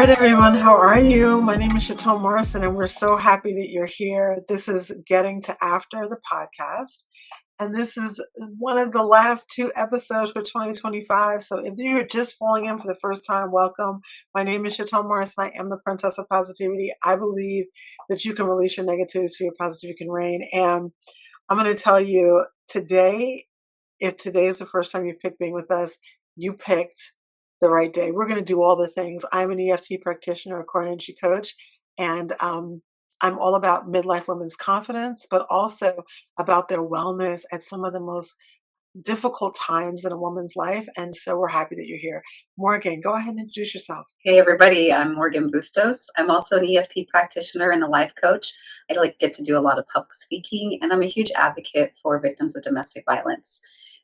right, everyone. How are you? My name is Chateau Morrison, and we're so happy that you're here. This is Getting to After the podcast, and this is one of the last two episodes for 2025. So if you're just falling in for the first time, welcome. My name is Chateau Morrison. I am the Princess of Positivity. I believe that you can release your negativity so your positivity can reign. And I'm going to tell you today, if today is the first time you've picked being with us, you picked the right day. We're going to do all the things. I'm an EFT practitioner, a core energy coach, and I'm all about midlife women's confidence, but also about their wellness at some of the most difficult times in a woman's life. And so we're happy that you're here. Morgan, go ahead and introduce yourself. Hey everybody, I'm Morgan Bustos. I'm also an EFT practitioner and a life coach. Get to do a lot of public speaking, and I'm a huge advocate for victims of domestic violence.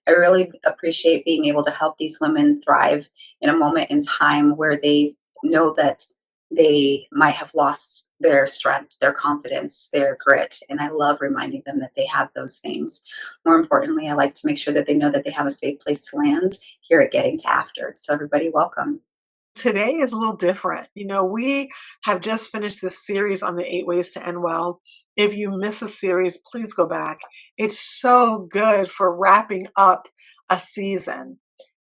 I really appreciate being able to help these women thrive in a moment in time where they know that they might have lost their strength, their confidence, their grit. And I love reminding them that they have those things. More importantly, I like to make sure that they know that they have a safe place to land here at Getting to After. So everybody, welcome. Today is a little different. We have just finished this series on the 8 ways to end well. If you miss a series, please go back. It's so good for wrapping up a season.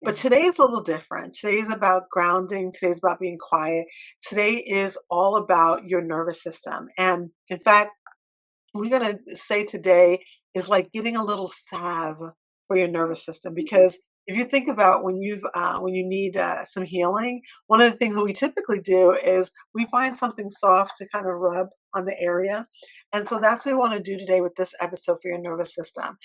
But today is a little different. Today is about grounding. Today is about being quiet. Today is all about your nervous system. And in fact, we're going to say today is like getting a little salve for your nervous system, because if you think about when you need some healing, one of the things that we typically do is we find something soft to kind of rub on the area. And so that's what we want to do today with this episode for your nervous system.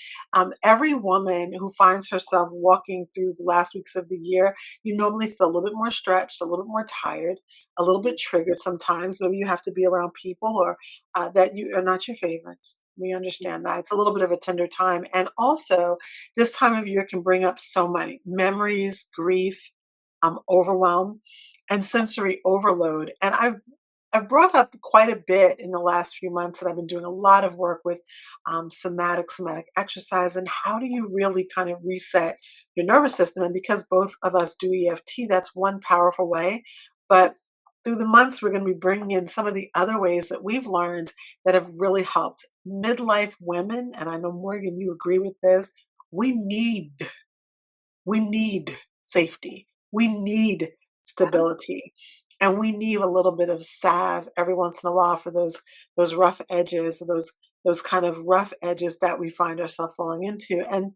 Every woman who finds herself walking through the last weeks of the year, you normally feel a little bit more stretched, a little bit more tired, a little bit triggered sometimes. Maybe you have to be around people or that you are not your favorites. We understand that. It's a little bit of a tender time. And also, this time of year can bring up so many memories, grief, overwhelm, and sensory overload. And I've brought up quite a bit in the last few months that I've been doing a lot of work with somatic exercise, and how do you really kind of reset your nervous system. And because both of us do EFT, that's one powerful way. But through the months, we're going to be bringing in some of the other ways that we've learned that have really helped midlife women. And I know, Morgan, you agree with this. We need we need safety. We need stability. And we need a little bit of salve every once in a while for those rough edges, those kind of rough edges that we find ourselves falling into. And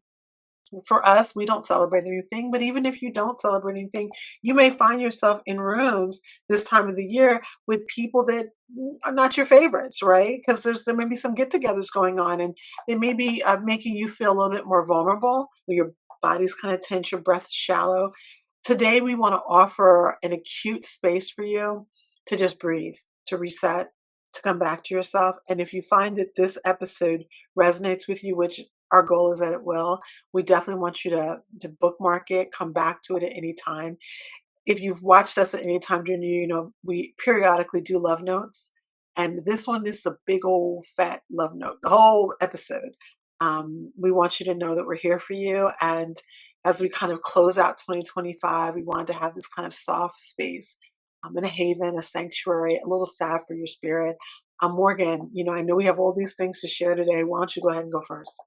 for us, we don't celebrate anything, but even if you don't celebrate anything, you may find yourself in rooms this time of the year with people that are not your favorites, right? Because there may be some get-togethers going on, and they may be making you feel a little bit more vulnerable, where your body's kind of tense, your breath is shallow. Today, we want to offer an acute space for you to just breathe, to reset, to come back to yourself. And if you find that this episode resonates with you, which our goal is that it will, we definitely want you to bookmark it, come back to it at any time. If you've watched us at any time during the year, we periodically do love notes. And this one is a big old fat love note, the whole episode. We want you to know that we're here for you. And as we kind of close out 2025, we wanted to have this kind of soft space, in a haven, a sanctuary, a little salve for your spirit. Morgan, I know we have all these things to share today. Why don't you go ahead and go first?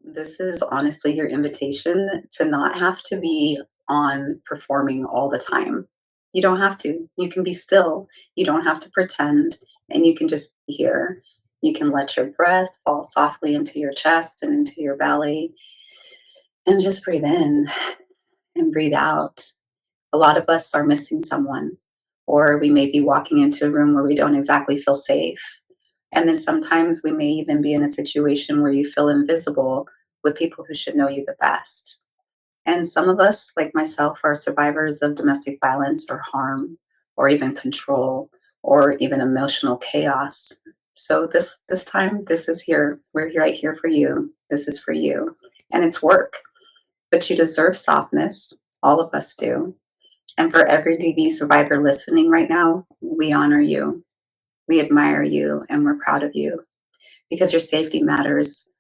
This is honestly your invitation to not have to be on performing all the time. You don't have to. You can be still. You don't have to pretend, and you can just be here. You can let your breath fall softly into your chest and into your belly, and just breathe in and breathe out. A lot of us are missing someone, or we may be walking into a room where we don't exactly feel safe. And then sometimes we may even be in a situation where you feel invisible with people who should know you the best. And some of us, like myself, are survivors of domestic violence or harm, or even control, or even emotional chaos. So this time, this is here. We're right here for you. This is for you. And it's work. But you deserve softness. All of us do. And for every DV survivor listening right now, we honor you. We admire you, and we're proud of you, because your safety matters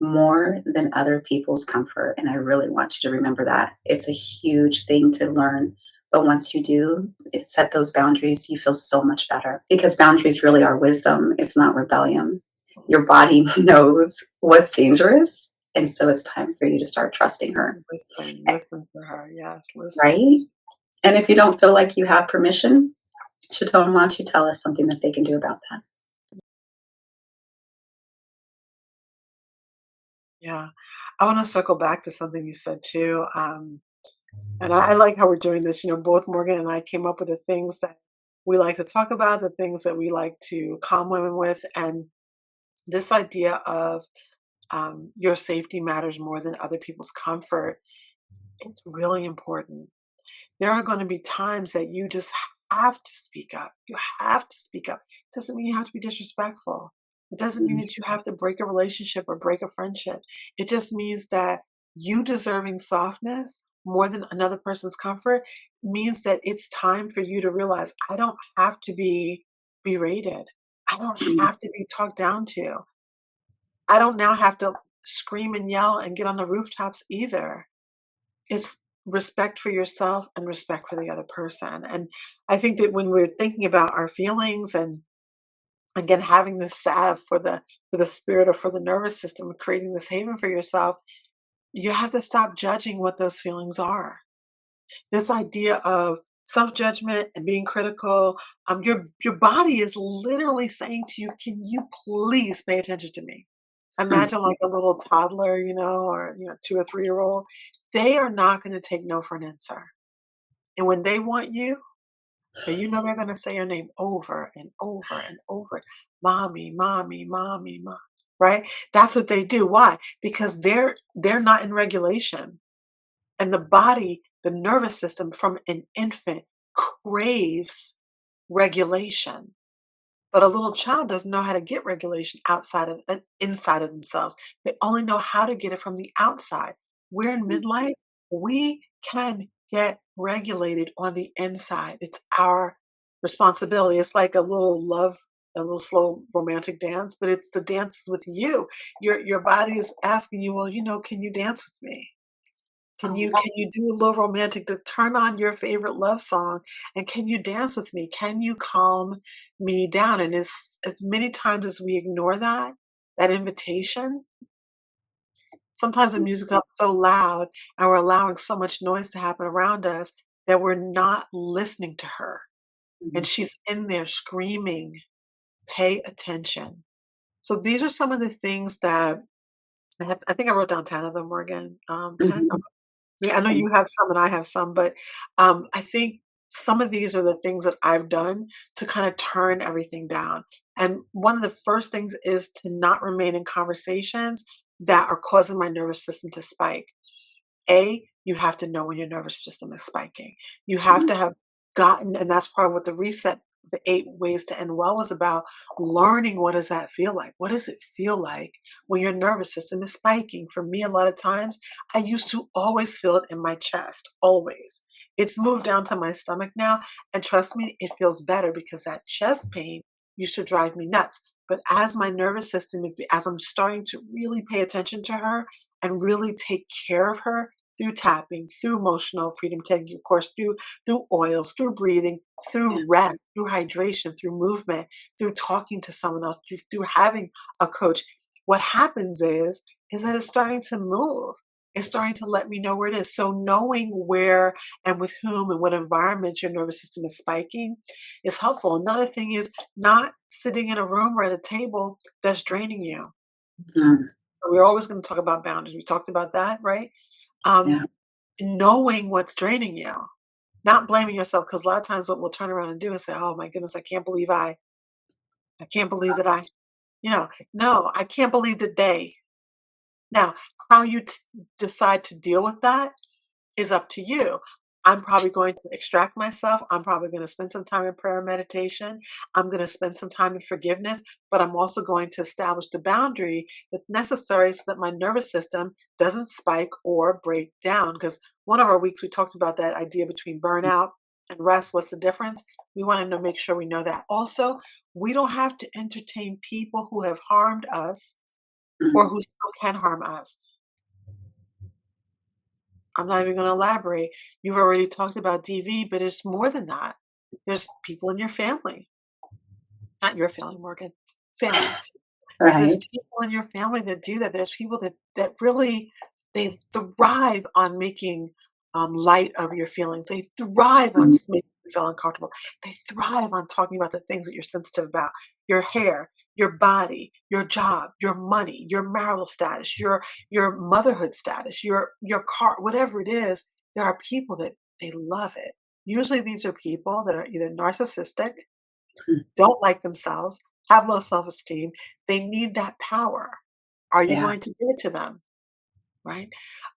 more than other people's comfort. And I really want you to remember that. It's a huge thing to learn. But once you do set those boundaries, you feel so much better because boundaries really are wisdom. It's not rebellion. Your body knows what's dangerous. And so it's time for you to start trusting her, Listen, listen to her. Yes, listen. right? And if you don't feel like you have permission, Chaton, why don't you tell us something that they can do about that? Yeah. I want to circle back to something you said too. And I like how we're doing this. Both Morgan and I came up with the things that we like to talk about, the things that we like to calm women with. And this idea of your safety matters more than other people's comfort, it's really important. There are going to be times that you just have to speak up. You have to speak up. It doesn't mean you have to be disrespectful. It doesn't mean Mm, that you have to break a relationship or break a friendship. It just means that you deserving softness more than another person's comfort means that it's time for you to realize I don't have to be berated. I don't mm, have to be talked down to. I don't now have to scream and yell and get on the rooftops either. It's respect for yourself and respect for the other person. And I think that when we're thinking about our feelings and again having this salve for the spirit or for the nervous system, creating this haven for yourself, you have to stop judging what those feelings are. This idea of self-judgment and being critical, your body is literally saying to you, can you please pay attention to me? mm, Imagine like a little toddler, or 2 or 3-year-old. They are not going to take no for an answer. And when they want you, and they're going to say your name over and over and over, mommy, mommy, mommy, mom, right? That's what they do. Why? Because they're not in regulation. And the body, the nervous system from an infant craves regulation. But a little child doesn't know how to get regulation outside of inside of themselves. They only know how to get it from the outside. We're in mm, midlife. We can get regulated on the inside. It's our responsibility. It's like a little slow romantic dance, but it's the dance with you. Your body is asking you, well, can you dance with me? oh, Can you do a little romantic to turn on your favorite love song, and can you dance with me? Can you calm me down? And as many times as we ignore that invitation, sometimes the music up so loud and we're allowing so much noise to happen around us that we're not listening to her. And mhm, she's in there screaming, pay attention. So these are some of the things that I think I wrote down 10 of them, Morgan. 10. mhm. Yeah, I know you have some and I have some, but, I think some of these are the things that I've done to kinda turn everything down, and one of the first things is to not remain in conversations that are causing my nervous system to spike. You have to know when your nervous system is spiking. You have Mm, to have gotten and that's part of what the reset, the 8 ways to end well was about, learning what does that feel like? What does it feel like when your nervous system is spiking? For me, a lot of times, I used to always feel it in my chest, always. It's moved down to my stomach now, and trust me, it feels better because that chest pain used to drive me nuts. But as my nervous system as I'm starting to really pay attention to her and really take care of her through tapping, through emotional freedom taking, of course, through oils, through breathing, yeah, through rest, through hydration, through movement, through talking to someone else, through having a coach. What happens is that it's starting to move. It's starting to let me know where it is. So knowing where and with whom and what environments your nervous system is spiking is helpful. Another thing is not sitting in a room or at a table that's draining you. mm, We're always going to talk about boundaries. We talked about that, right? yeah, Um, knowing what's draining you, not blaming yourself, because a lot of times what we'll turn around and do is say, "Oh my goodness, I can't believe that no, I can't believe that they." Now, how you decide to deal with that is up to you. I'm probably going to extract myself. I'm probably going to spend some time in prayer and meditation. I'm going to spend some time in forgiveness, but I'm also going to establish the boundary that's necessary so that my nervous system doesn't spike or break down. Because one of our weeks we talked about that idea between burnout and rest. What's the difference? We want to make sure we know that. Also, we don't have to entertain people who have harmed us or Mhm. who still can harm us. I'm not even going to elaborate. You've already talked about DV, but it's more than that. There's people in your family, not your family, Morgan, families. There's Right. people in your family that do that. There's people that really they thrive on making, light of your feelings. They thrive on Mhm. making you feel uncomfortable. They thrive on talking about the things that you're sensitive about. Your hair, your body, your job, your money, your marital status, your motherhood status, your car, whatever it is, there are people that they love it. Usually these are people that are either narcissistic, Mhm. don't like themselves, have low self-esteem, they need that power. Are you Yeah. going to give it to them, right?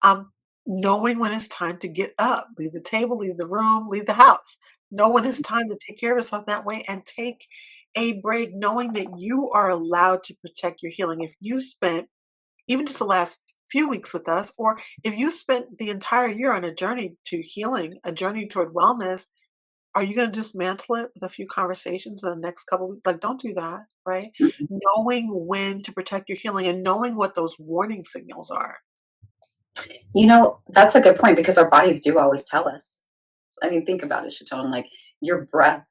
Um, Knowing when it's time to get up, leave the table, leave the room, leave the house. Know when it's time to take care of yourself that way and take a break, knowing that you are allowed to protect your healing. If you spent even just the last few weeks with us, or if you spent the entire year on a journey to healing, a journey toward wellness, are you gonna dismantle it with a few conversations in the next couple weeks? Like, don't do that, right? Mhm. Knowing when to protect your healing and knowing what those warning signals are. That's a good point because our bodies do always tell us. I mean, think about it, Chaton, like, your breath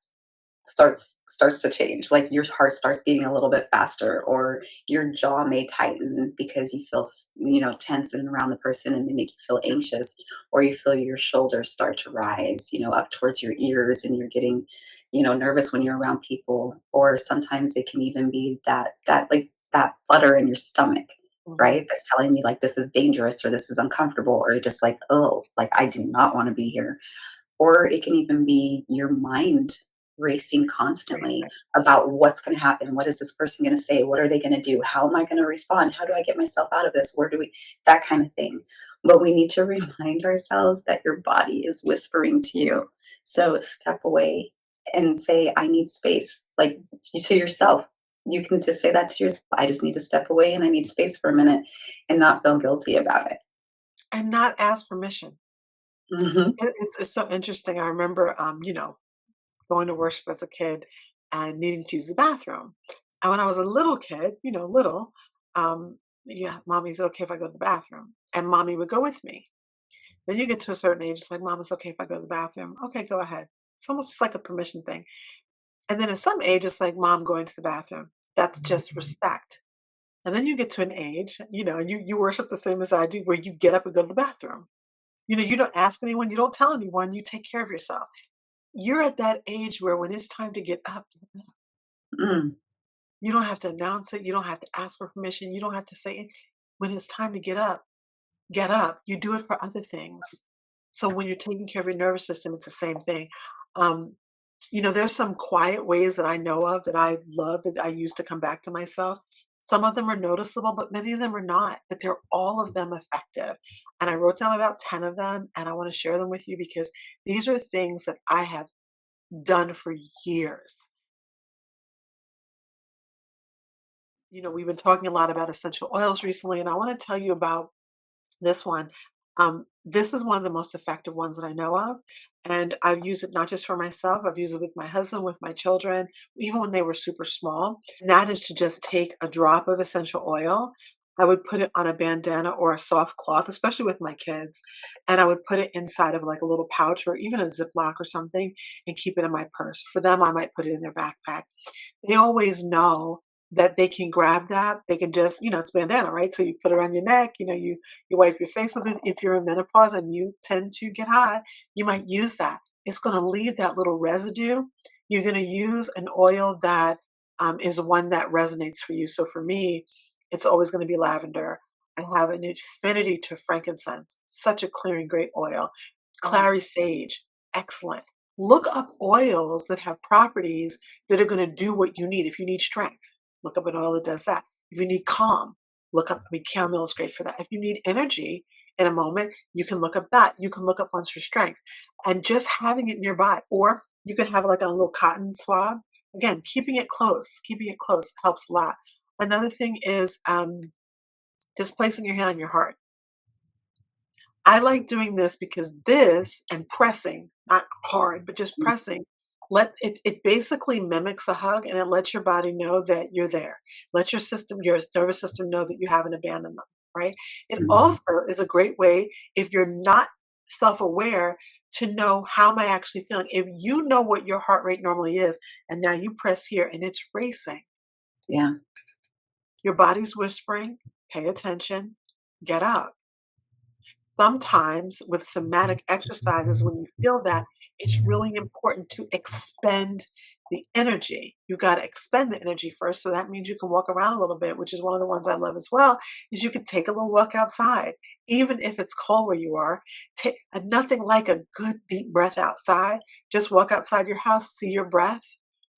starts to change, like, your heart starts beating a little bit faster, or your jaw may tighten because you feel tense and around the person, and they make you feel anxious, or you feel your shoulders start to rise, up towards your ears, and you're getting nervous when you're around people. Or sometimes it can even be that flutter in your stomach, Mhm. right? That's telling me like this is dangerous, or this is uncomfortable, or just like, oh, like I do not want to be here. Or it can even be your mind racing constantly Right. about what's going to happen. What is this person going to say? What are they going to do? How am I going to respond? How do I get myself out of this? Where do we, that kind of thing. But we need to remind ourselves that your body is whispering to you. So step away and say, I need space, like to yourself. You can just say that to yourself. I just need to step away and I need space for a minute and not feel guilty about it. And not ask permission. Hmm. It's so interesting. I remember, going to worship as a kid and needing to use the bathroom. And when I was a little kid, little, yeah, mommy, is it okay if I go to the bathroom? And mommy would go with me. Then you get to a certain age, it's like, mom, it's okay if I go to the bathroom. Okay, go ahead. It's almost just like a permission thing. And then at some age, it's like, mom going to the bathroom. That's just respect. And then you get to an age, and you worship the same as I do, where you get up and go to the bathroom. You don't ask anyone, you don't tell anyone, you take care of yourself. You're at that age where when it's time to get up, Mm. you don't have to announce it, you don't have to ask for permission, you don't have to say it. When it's time to get up. You do it for other things. So when you're taking care of your nervous system, it's the same thing. Um, there's some quiet ways that I know of that I love that I use to come back to myself. Some of them are noticeable, but many of them are not. But they're all of them effective. And I wrote down about 10 of them, and I want to share them with you because these are things that I have done for years. We've been talking a lot about essential oils recently, and I want to tell you about this one. This is one of the most effective ones that I know of, and I've used it not just for myself, I've used it with my husband, with my children, even when they were super small. And that is to just take a drop of essential oil. I would put it on a bandana or a soft cloth, especially with my kids, and I would put it inside of like a little pouch or even a Ziploc or something and keep it in my purse. For them, I might put it in their backpack. They always know that they can grab that. They can just, it's bandana, right? So you put it around your neck, you wipe your face with it. If you're in menopause and you tend to get hot, you might use that. It's going to leave that little residue. You're going to use an oil that is one that resonates for you. So for me, it's always going to be lavender. I have an affinity to frankincense, such a clearing, great oil. Clary sage, excellent. Look up oils that have properties that are going to do what you need. If you need strength, look up an oil that does that. If you need calm, look up, chamomile is great for that. If you need energy in a moment, you can look up that. You can look up ones for strength and just having it nearby. Or you can have like a little cotton swab. Again, keeping it close helps a lot. Another thing is just placing your hand on your heart. I like doing this because this and pressing, not hard, but just pressing It basically mimics a hug, and it lets your body know that you're there. Let your nervous system know that you haven't abandoned them, right? It Mhm. also is a great way, if you're not self-aware, to know, how am I actually feeling? If you know what your heart rate normally is, and now you press here and it's racing, Yeah. your body's whispering, pay attention, get up. Sometimes with somatic exercises, when you feel that, it's really important to expend the energy. You got to expend the energy first. So that means you can walk around a little bit, which is one of the ones I love as well, is you can take a little walk outside. Even if it's cold where you are, nothing like a good deep breath outside. Just walk outside your house, see your breath,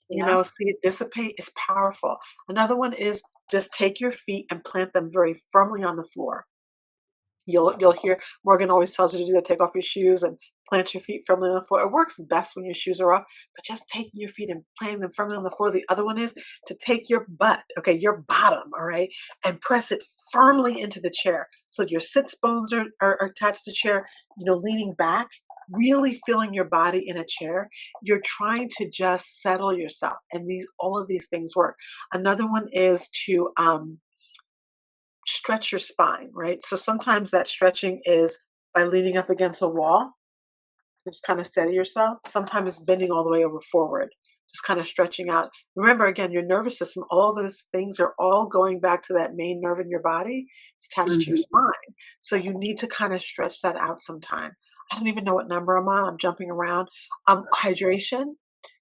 Yeah. see it dissipate. It's powerful. Another one is, just take your feet and plant them very firmly on the floor. You'll hear Morgan always tells you to do that, take off your shoes and plant your feet firmly on the floor. It works best when your shoes are off, but just taking your feet and planting them firmly on the floor. The other one is to take your butt, okay, your bottom, all right, and press it firmly into the chair. So your sits bones are attached to the chair, leaning back, really feeling your body in a chair. You're trying to just settle yourself. And all of these things work. Another one is to stretch your spine, right? So sometimes that stretching is by leaning up against a wall, just kind of steady yourself. Sometimes it's bending all the way over forward, just kind of stretching out. Remember, again, your nervous system, all those things are all going back to that main nerve in your body. It's attached to your Mhm. spine. So you need to kind of stretch that out sometime. I don't even know what number I'm on. I'm jumping around. Hydration,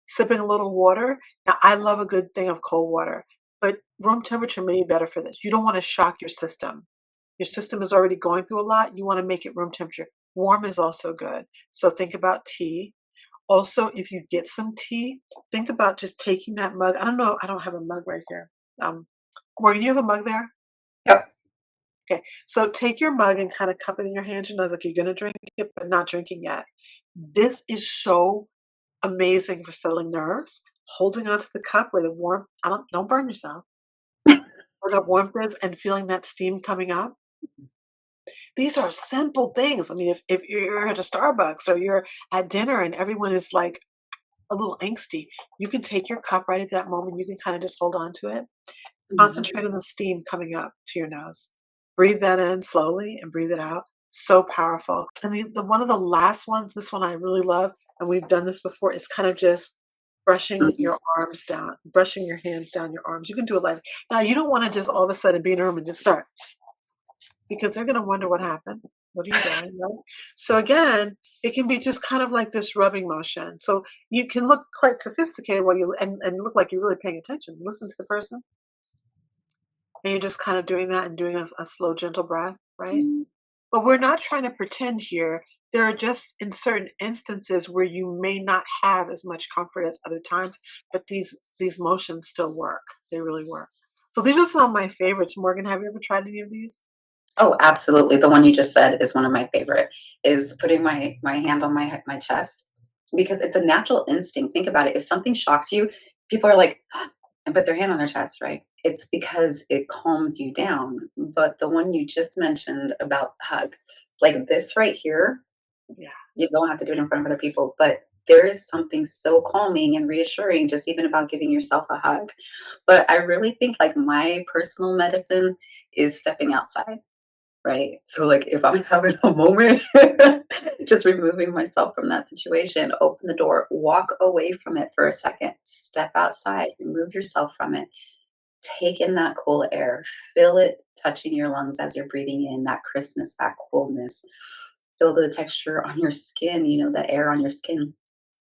sipping a little water. Now, I love a good thing of cold water, but room temperature may be better for this. You don't want to shock your system. Your system is already going through a lot. You want to make it room temperature. Warm is also good. So think about tea. Also, if you get some tea, think about just taking that mug. I don't know. I don't have a mug right here. Um, Morgan, you have a mug there? Yep. Okay. So take your mug and kind of cup it in your hand. You know, like you're going to drink it, but not drinking yet. This is so amazing for settling nerves. Holding onto the cup where the warmth, don't burn yourself, where the warmth is, and feeling that steam coming up. These are simple things. I mean, if you're at a Starbucks or you're at dinner and everyone is like a little angsty, you can take your cup right at that moment. You can kind of just hold on to it. Mhm. Concentrate on the steam coming up to your nose. Breathe that in slowly and breathe it out. So powerful. I mean, the one of the last ones, this one I really love, and we've done this before, is kind of just brushing Mhm. your arms down, brushing your hands down your arms. You can do it like now. You don't want to just all of a sudden be in a room and just start, because they're going to wonder what happened. What are you doing? Right? So again, it can be just kind of like this rubbing motion. So you can look quite sophisticated when and look like you're really paying attention. Listen to the person, and you're just kind of doing that and doing a slow, gentle breath, right? But we're not trying to pretend here. There are just in certain instances where you may not have as much comfort as other times, but these motions still work. They really work. So these are some of my favorites. Morgan, have you ever tried any of these? Oh, absolutely. The one you just said is one of my favorite, is putting my hand on my chest, because it's a natural instinct. Think about it. If something shocks you, people are like, and put their hand on their chest, right? It's because it calms you down. But the one you just mentioned about hug, like this right here, Yeah. you don't have to do it in front of other people, but there is something so calming and reassuring just even about giving yourself a hug. But I really think like my personal medicine is stepping outside, right? So, like, if I'm having a moment, just removing myself from that situation, open the door, walk away from it for a second, step outside, remove yourself from it, take in that cool air, feel it touching your lungs as you're breathing in, that crispness, that coolness, feel the texture on your skin, the air on your skin.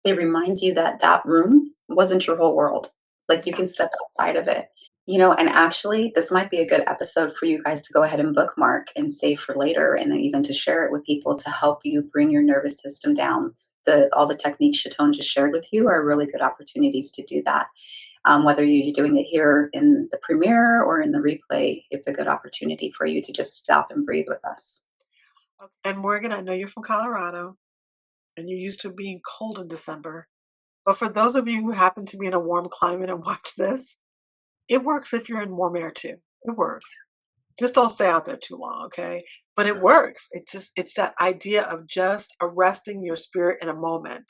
It reminds you that that room wasn't your whole world. Like, you Yeah. can step outside of it. And actually, this might be a good episode for you guys to go ahead and bookmark and save for later, and even to share it with people to help you bring your nervous system down. All the techniques Chaton just shared with you are really good opportunities to do that. Whether you're doing it here in the premiere or in the replay, it's a good opportunity for you to just stop and breathe with us. And Morgan, I know you're from Colorado and you're used to being cold in December. But for those of you who happen to be in a warm climate and watch this, it works if you're in warm air too. It works. Just don't stay out there too long, okay? But it works. It's that idea of just arresting your spirit in a moment.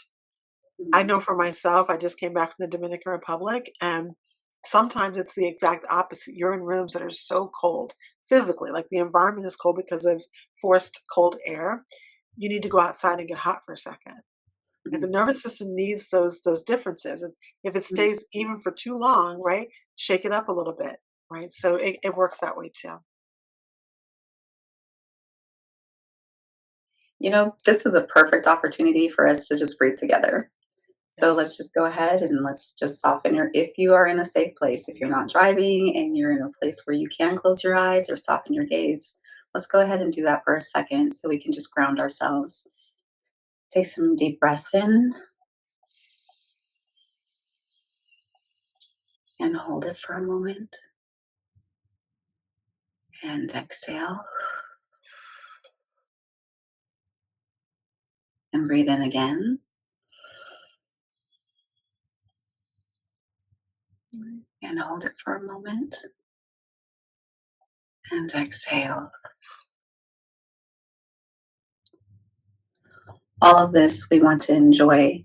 I Mhm. know for myself, I just came back from the Dominican Republic, and sometimes it's the exact opposite. You're in rooms that are so cold physically, like the environment is cold because of forced cold air. You need to go outside and get hot for a second. And the Mhm. nervous system needs those differences. And if it Mhm. stays even for too long, right, shake it up a little bit, right? So it works that way too. This is a perfect opportunity for us to just breathe together. So let's Yes. just go ahead and let's just soften if you are in a safe place, if you're not driving and you're in a place where you can close your eyes or soften your gaze, let's go ahead and do that for a second so we can just ground ourselves. Take some deep breaths in and hold it for a moment and exhale and breathe in again and hold it for a moment and exhale. All of this we want to enjoy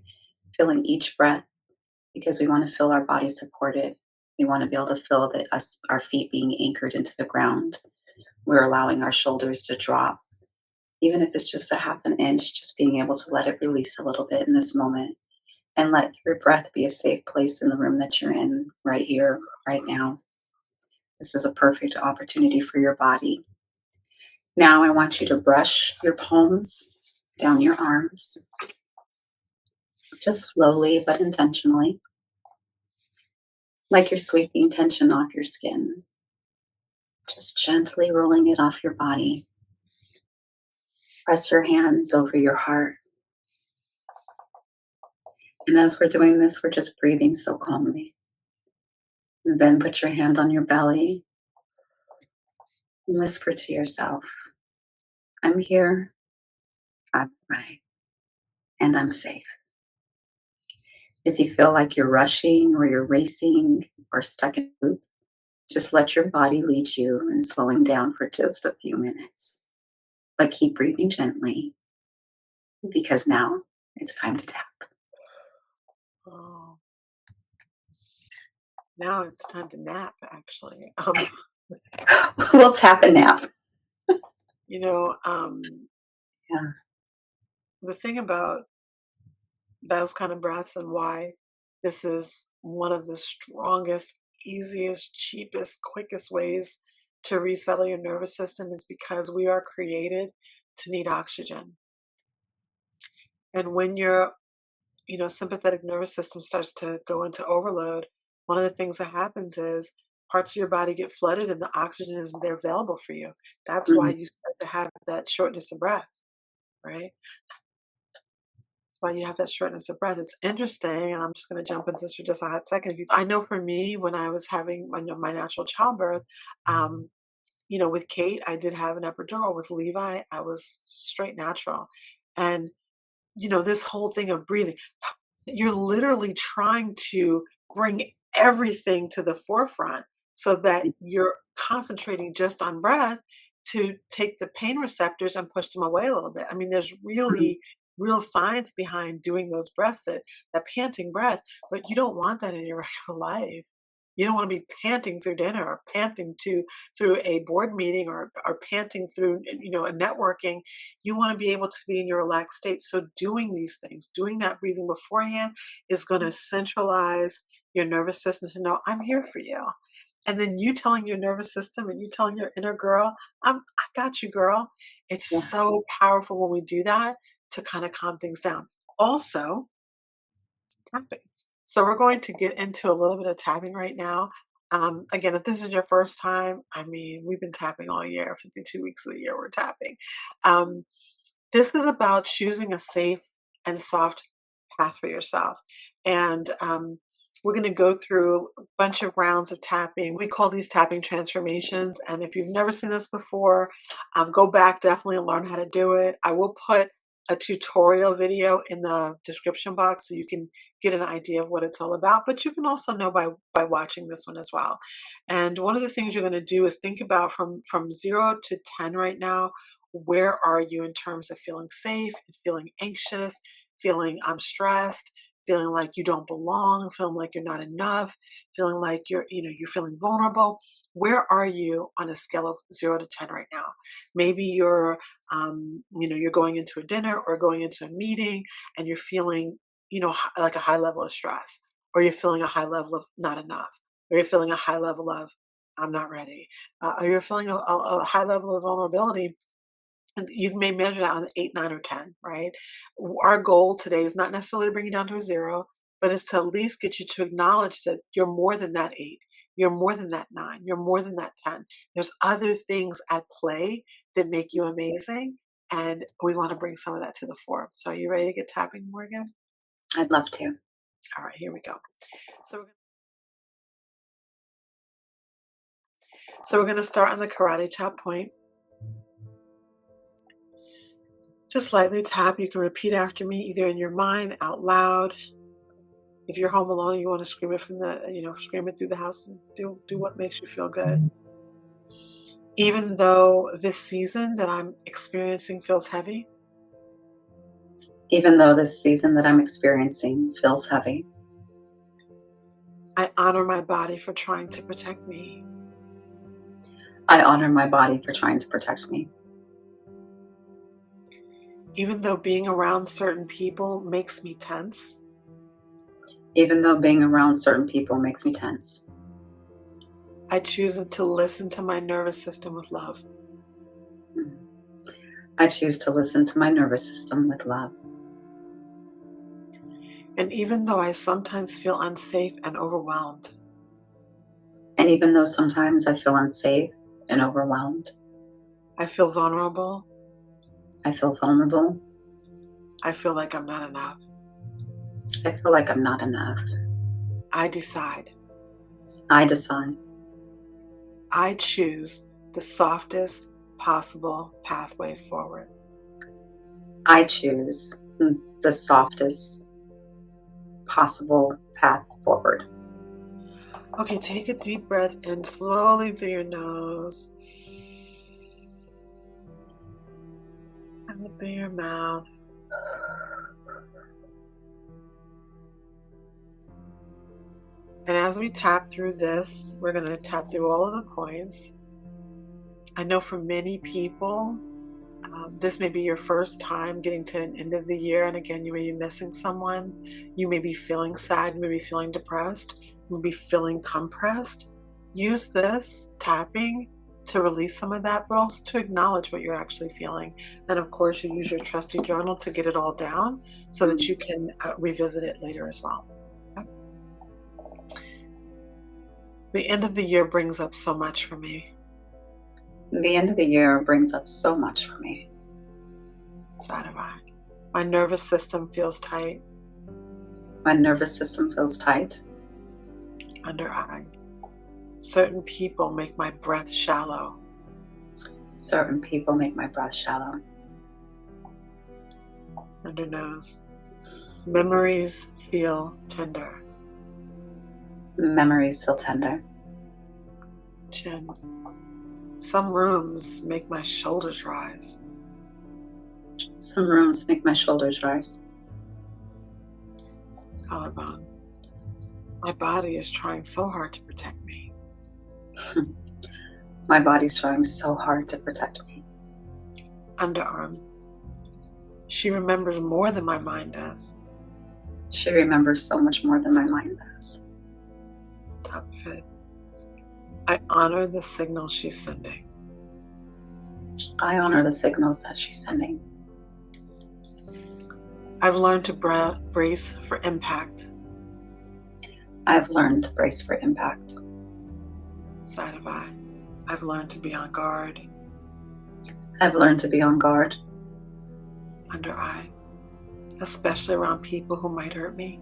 feeling each breath because we want to feel our body supported. We want to be able to feel that our feet being anchored into the ground. We're allowing our shoulders to drop, even if it's just a half an inch, just being able to let it release a little bit in this moment and let your breath be a safe place in the room that you're in right here, right now. This is a perfect opportunity for your body. Now, I want you to brush your palms down your arms, just slowly but intentionally, like you're sweeping tension off your skin, just gently rolling it off your body. Press your hands over your heart. And as we're doing this, we're just breathing so calmly. And then put your hand on your belly and whisper to yourself, I'm here, I'm right, and I'm safe. If you feel like you're rushing or you're racing or stuck in a loop, just let your body lead you and slowing down for just a few minutes. But keep breathing gently because now it's time to tap. Oh, now it's time to nap, actually. We'll tap and nap. You know, um, Yeah. the thing about those kind of breaths and why this is one of the strongest, easiest, cheapest, quickest ways to resettle your nervous system is because we are created to need oxygen. And when your, sympathetic nervous system starts to go into overload, one of the things that happens is parts of your body get flooded and the oxygen isn't there available for you. That's why Mhm. you start to have that shortness of breath, right? Why you have that shortness of breath. It's interesting, and I'm just going to jump into this for just a hot second. I know for me, when I was having my natural childbirth, um, with Kate, I did have an epidural. With Levi, I was straight natural. And, this whole thing of breathing, you're literally trying to bring everything to the forefront so that you're concentrating just on breath to take the pain receptors and push them away a little bit. I mean, there's Mhm. really real science behind doing those breaths, that panting breath, but you don't want that in your regular life. You don't want to be panting through dinner or panting through a board meeting or panting through a networking. You want to be able to be in your relaxed state. So doing these things, doing that breathing beforehand is going to centralize your nervous system to know I'm here for you. And then you telling your nervous system and you telling your inner girl, I got you, girl. It's Yeah. so powerful when we do that to kind of calm things down. Also, tapping. So we're going to get into a little bit of tapping right now. Again, if this is your first time, I mean, we've been tapping all year, 52 weeks of the year, we're tapping. Um, this is about choosing a safe and soft path for yourself. And we're going to go through a bunch of rounds of tapping. We call these tapping transformations. And if you've never seen this before, go back definitely and learn how to do it. I will put a tutorial video in the description box so you can get an idea of what it's all about, but you can also know by watching this one as well. And one of the things you're going to do is think about from 0 to 10 right now, where are you in terms of feeling safe, feeling anxious, feeling stressed? feeling like you don't belong, feeling like you're not enough, feeling like you're feeling vulnerable. Where are you on a scale of 0 to 10 right now? Maybe you're going into a dinner or going into a meeting and you're feeling, like a high level of stress, or you're feeling a high level of not enough, or you're feeling a high level of I'm not ready, or you're feeling a high level of vulnerability, and you may measure that on 8, 9, or 10, right? Our goal today is not necessarily to bring you down to a 0, but is to at least get you to acknowledge that you're more than that 8. You're more than that 9. You're more than that 10. There's other things at play that make you amazing. And we want to bring some of that to the fore. So are you ready to get tapping, Morgan? I'd love to. All right, here we go. So we're going to start on the karate chop point. Just lightly tap. You can repeat after me, either in your mind, out loud. If you're home alone, you want to scream it scream it through the house, and do what makes you feel good. Even though this season that I'm experiencing feels heavy, Even though this season that I'm experiencing feels heavy, I honor my body for trying to protect me. I honor my body for trying to protect me. Even though being around certain people makes me tense, Even though being around certain people makes me tense, I choose to listen to my nervous system with love. I choose to listen to my nervous system with love. And even though I sometimes feel unsafe and overwhelmed, And even though sometimes I feel unsafe and overwhelmed, I feel vulnerable, I feel vulnerable, I feel like I'm not enough, I feel like I'm not enough, I decide, I decide, I choose the softest possible pathway forward. I choose the softest possible path forward. Okay, take a deep breath in slowly through your nose. And through your mouth. And as we tap through this, we're going to tap through all of the points. I know for many people, this may be your first time getting to an end of the year. And again, you may be missing someone. You may be feeling sad. You may be feeling depressed. You may be feeling compressed. Use this tapping to release some of that, but also to acknowledge what you're actually feeling. And of course, you use your trusty journal to get it all down so that you can revisit it later as well. Okay? The end of the year brings up so much for me. The end of the year brings up so much for me. Side of eye. My nervous system feels tight. My nervous system feels tight. Under eye. Certain people make my breath shallow. Certain people make my breath shallow. Under nose. Memories feel tender. Memories feel tender. Chin. Some rooms make my shoulders rise. Some rooms make my shoulders rise. Collarbone. My body is trying so hard to protect me. My body's trying so hard to protect me. Underarm. She remembers more than my mind does. She remembers so much more than my mind does. Top of it. I honor the signals she's sending. I honor the signals that she's sending. I've learned to brace for impact. I've learned to brace for impact. Side of eye. I've learned to be on guard. I've learned to be on guard. Under eye. Especially around people who might hurt me.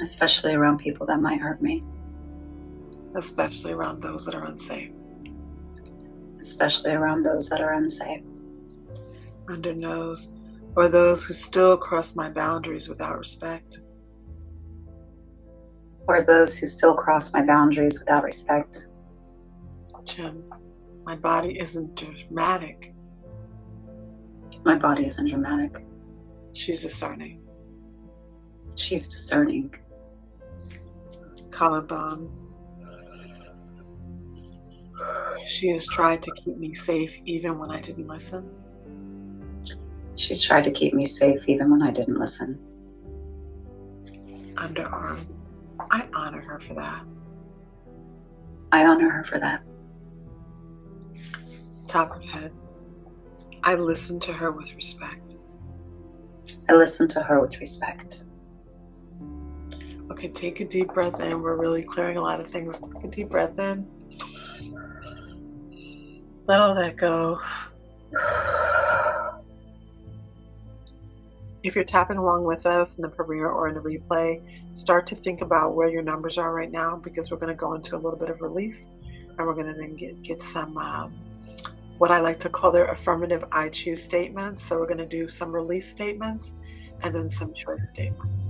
Especially around people that might hurt me. Especially around those that are unsafe. Especially around those that are unsafe. Under nose. Or those who still cross my boundaries without respect. Or those who still cross my boundaries without respect. Chin. My body isn't dramatic. My body isn't dramatic. She's discerning. She's discerning. Collarbone. She has tried to keep me safe even when I didn't listen. She's tried to keep me safe even when I didn't listen. Underarm. I honor her for that. I honor her for that. Top of head. I listen to her with respect. I listen to her with respect. Okay, take a deep breath in. We're really clearing a lot of things. Take a deep breath in. Let all that go. If you're tapping along with us in the premiere or in the replay, start to think about where your numbers are right now, because we're going to go into a little bit of release, and we're going to then get some what I like to call their affirmative I choose statements. So we're going to do some release statements and then some choice statements.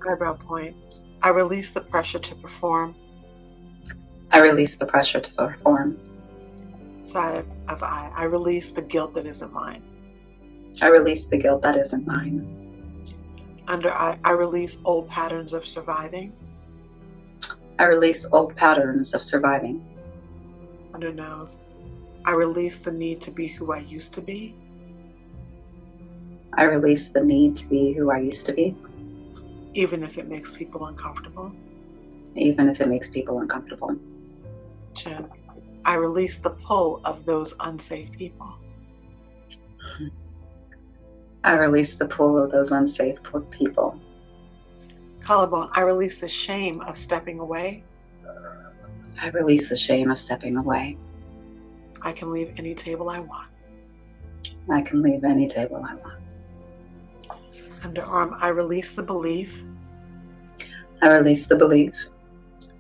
Eyebrow point. I release the pressure to perform. I release the pressure to perform. Side of eye. I release the guilt that isn't mine. I release the guilt that isn't mine. Under eye. I release old patterns of surviving. I release old patterns of surviving. Under nose. I release the need to be who I used to be. I release the need to be who I used to be. Even if it makes people uncomfortable. Even if it makes people uncomfortable. Chin. I release the pull of those unsafe people. I release the pull of those unsafe people. Collarbone. I release the shame of stepping away. I release the shame of stepping away. I can leave any table I want. I can leave any table I want. Underarm. I release the belief I release the belief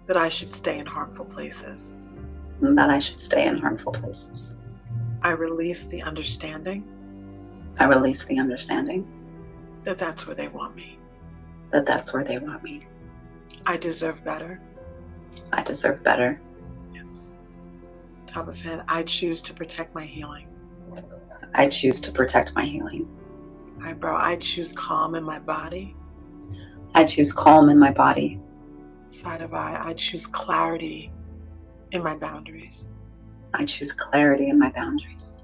that I should stay in harmful places. that I should stay in harmful places. I release the understanding I release the understanding that that's where they want me. that that's where they want me. I deserve better. I deserve better. Yes. Top of head. I choose to protect my healing. I choose to protect my healing. Eyebrow. I choose calm in my body. I choose calm in my body. Side of eye. I choose clarity in my boundaries. I choose clarity in my boundaries.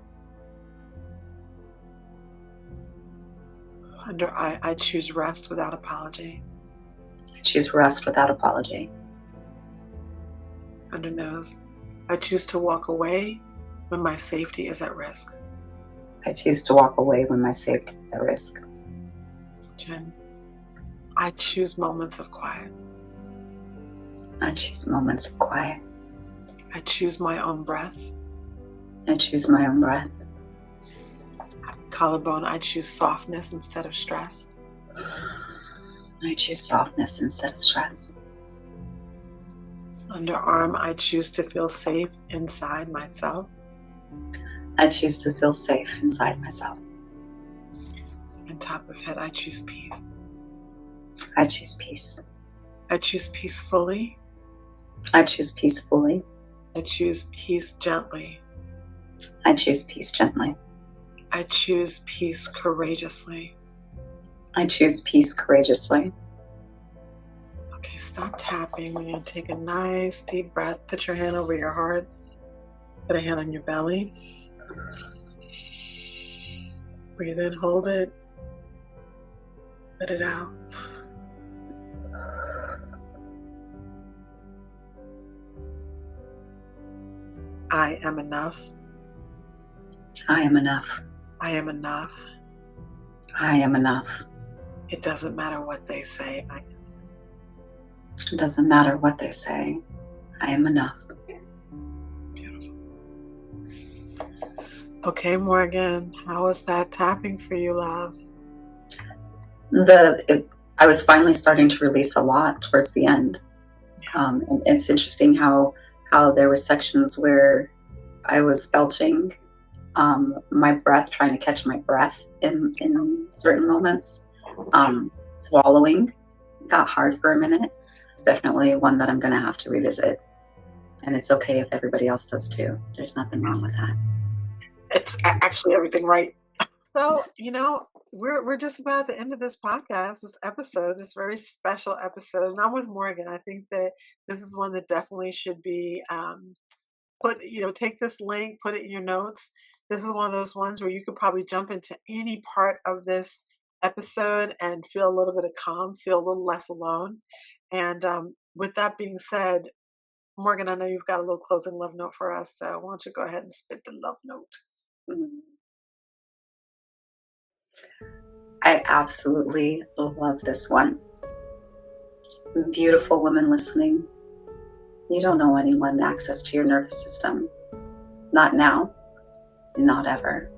Under eye. I choose rest without apology. I choose rest without apology. Under nose. I choose to walk away when my safety is at risk. I choose to walk away when my safety is at risk. Chin. I choose moments of quiet. I choose moments of quiet. I choose my own breath. I choose my own breath. Collarbone. I choose softness instead of stress. I choose softness instead of stress. Underarm. I choose to feel safe inside myself. I choose to feel safe inside myself. And top of head. I choose peace. I choose peace. I choose peacefully. I choose peacefully. I choose peace gently. I choose peace gently. I choose peace courageously. I choose peace courageously. Okay, stop tapping. We're going to take a nice deep breath. Put your hand over your heart. Put a hand on your belly. Breathe in, hold it. Let it out. I am enough. I am enough. I am enough. I am enough. It doesn't matter what they say. It doesn't matter what they say. I am enough. Beautiful. Okay, Morgan, how was that tapping for you, love? I was finally starting to release a lot towards the end. And it's interesting how there were sections where I was belching my breath, trying to catch my breath in certain moments. Swallowing got hard for a minute. It's definitely one that I'm going to have to revisit. And it's okay if everybody else does too. There's nothing wrong with that. It's actually everything right. So, we're just about at the end of this podcast, this episode, this very special episode. And I'm with Morgan. I think that this is one that definitely should be put, take this link, put it in your notes. This is one of those ones where you could probably jump into any part of this episode and feel a little bit of calm, feel a little less alone. And with that being said, Morgan, I know you've got a little closing love note for us, so why don't you go ahead and spit the love note? Mm. I absolutely love this one. Beautiful woman listening. You don't know anyone access to your nervous system. Not now, not ever.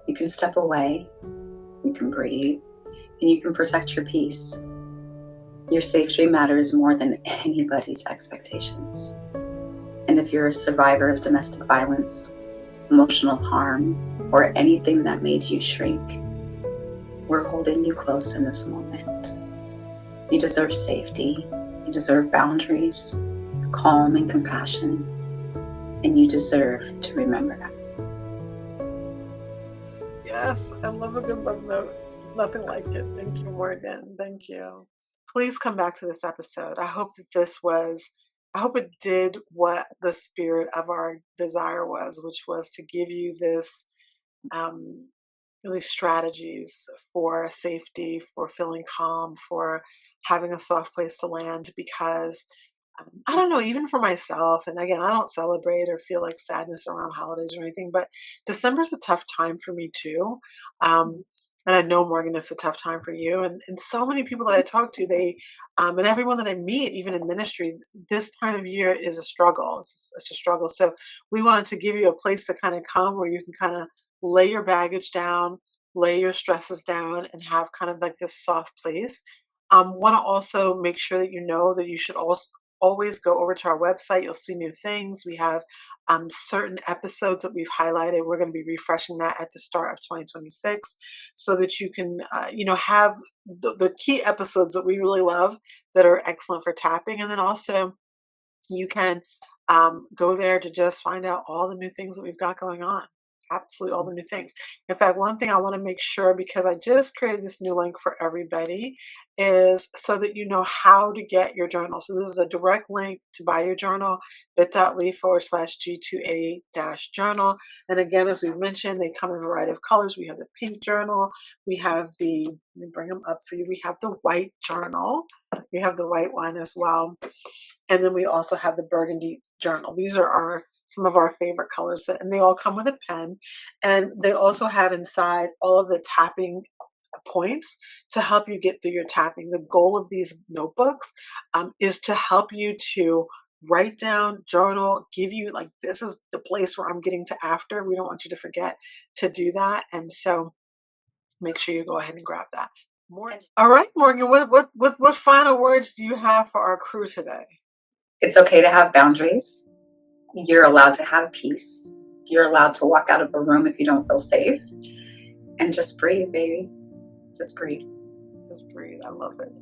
You can step away, you can breathe, and you can protect your peace. Your safety matters more than anybody's expectations. And if you're a survivor of domestic violence, emotional harm, or anything that made you shrink, we're holding you close in this moment. You deserve safety, you deserve boundaries, calm and compassion, and you deserve to remember that. Yes, I love a good love note. Nothing like it. Thank you, Morgan. Thank you. Please come back to this episode. I hope it did what the spirit of our desire was, which was to give you this um, really strategies for safety, for feeling calm, for having a soft place to land. Because I don't know, even for myself, and again, I don't celebrate or feel like sadness around holidays or anything, but December's a tough time for me too. And I know, Morgan, it's a tough time for you. And so many people that I talk to, and everyone that I meet, even in ministry, this time of year is a struggle. It's a struggle. So we wanted to give you a place to kind of come where you can kind of lay your baggage down, lay your stresses down, and have kind of like this soft place. Want to also make sure that you know that you should also always go over to our website. You'll see new things. We have certain episodes that we've highlighted. We're going to be refreshing that at the start of 2026 so that you can, have the key episodes that we really love that are excellent for tapping. And then also you can go there to just find out all the new things that we've got going on. Absolutely, all the new things. In fact, one thing I want to make sure, because I just created this new link for everybody, is so that you know how to get your journal. So this is a direct link to buy your journal, bit.ly/G2A journal. And again, as we've mentioned, they come in a variety of colors. We have the pink journal. We have let me bring them up for you. We have the white journal. We have the white one as well. And then we also have the burgundy journal. These are some of our favorite colors, and they all come with a pen. And they also have inside all of the tapping points to help you get through your tapping. The goal of these notebooks is to help you to write down, journal, give you like, this is the place where I'm getting to after. We don't want you to forget to do that. And so make sure you go ahead and grab that. All right, Morgan, what final words do you have for our crew today? It's okay to have boundaries. You're allowed to have peace. You're allowed to walk out of a room if you don't feel safe. And just breathe, baby. Just breathe. Just breathe. I love it.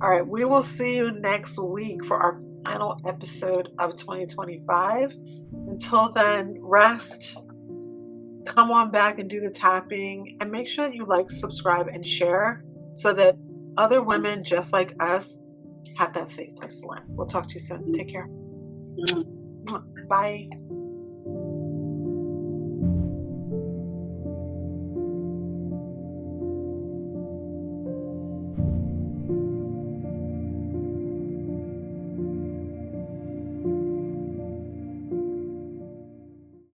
All right, we will see you next week for our final episode of 2025. Until then, rest. Come on back and do the tapping, and make sure that you like, subscribe, and share so that other women just like us have that safe place to land. We'll talk to you soon. Take care. Bye.